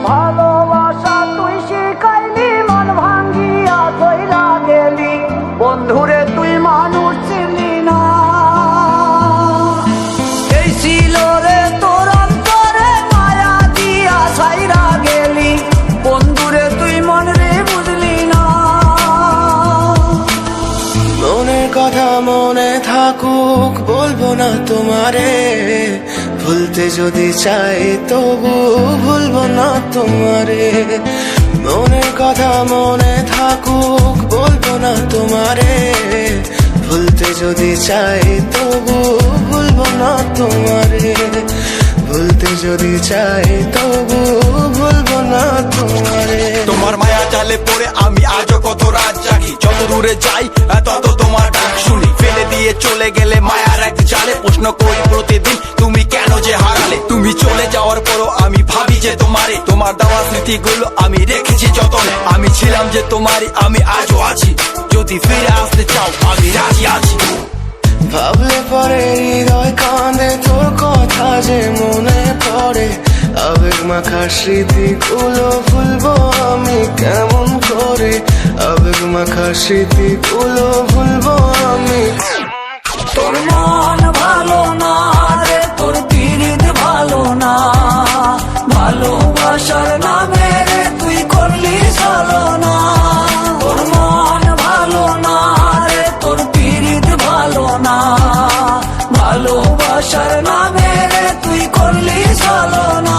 ভালোবাসা তুই শিখাইলি, মন ভাঙ্গিয়া চইলা গেলি, বন্ধুরে তুই মানুষ চিনলি না। এই ছিল রে তোর অন্তরে মায়া দিয়া ছাইরা গেলি, বন্ধুরে তুই মন রে বুঝলি না। মনের কথা মনে থাকুক বলবো না তোমারে, ভুলতে যদি চাই তবু ভুলবো না তোমারে। মনের কথা মনে থাকুক বলবো না তোমারে, ভুলতে যদি চাই তবু ভুলবো না তোমারে। ভুলতে যদি চাই তবু ভুলবো না তোমারে। তোমার মায়া জালে পড়ে আমি আজও কত রাত জাগি, যত দূরে যাই তত তোমার ডাক শুনি। ফেলে দিয়ে চলে গেলে মায়ার এক জালে, প্রশ্ন করি প্রতিদিন তুমি কেন যে হারালে। তুমি চলে যাওয়ার পরও আমি ভাবি যে তোমারে, তোমার দেওয়া স্মৃতিগুলো আমি রেখেছি যতনে। আমি ছিলাম যে তোমারই, আমি আজও আছি, যদি ফিরে আসতে চাও আমি রাজি আছি। ভাবলে পরে হৃদয় কাঁদে, তোর কথা যে মনে পড়ে। আবেগ মাখা স্মৃতিগুলো ভুলবো আমি কেমন করে, আবেগ মাখা স্মৃতিগুলো ভুলবো আমি। তোর মন ভালো না রে, তোর পিরিত ভালো না, ভালোবাসার নামে রে তুই করলি ছলনা। তোর মন ভালো না রে, তোর পিরিত ভালো না, ভালোবাসার নামে রে তুই করলি ছলনা।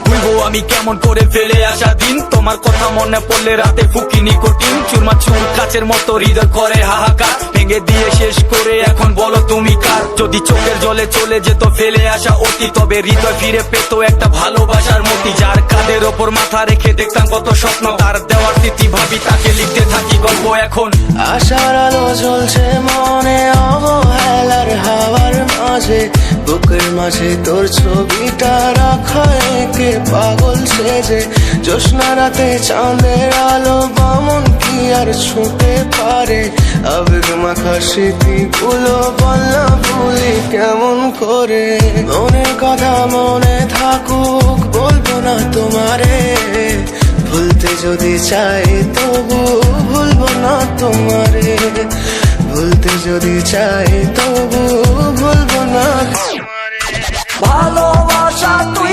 ভুলবো আমি কেমন করে ফেলে আসা দিন, তোমার কথা মনে পড়লে রাতে ফুকি নিকোটিন। চুরমা চুর কাচের মতো হৃদয় করে হাহাকার, ভেঙে দিয়ে শেষ করে এখন বলো তুমি কার। যদি চোখের জলে চলে যেত ফেলে আসা অতি, তবে হৃদয় ফিরে পেত একটা ভালোবাসার মতি। যার কাঁধের ওপর মাথা রেখে দেখতাম কত স্বপ্ন, তার দেওয়ার স্মৃতি ভাবি তাকে লিখতে থাকি গল্প এখন। আশার আলো জ্বলছে মনে অবহেলার হাওয়ার মাঝে, বুকের মাঝে তোর ছবিটা রাখা একে পাগল সেজে। জ্যোৎস্না রাতে চাঁদের আলো বামন কি আর ছুঁতে পারে, আবেগ মাখা স্মৃতিগুলো বলনা ভুলি কেমন করে। মনের কথা মনে থাকুক বলবো না তোমারে, ভুলতে যদি চাই তবু ভুলবো না তোমারে। ভুলতে যদি চাই তবু ভুলবো না তোমারে। ভালোবাসা তুই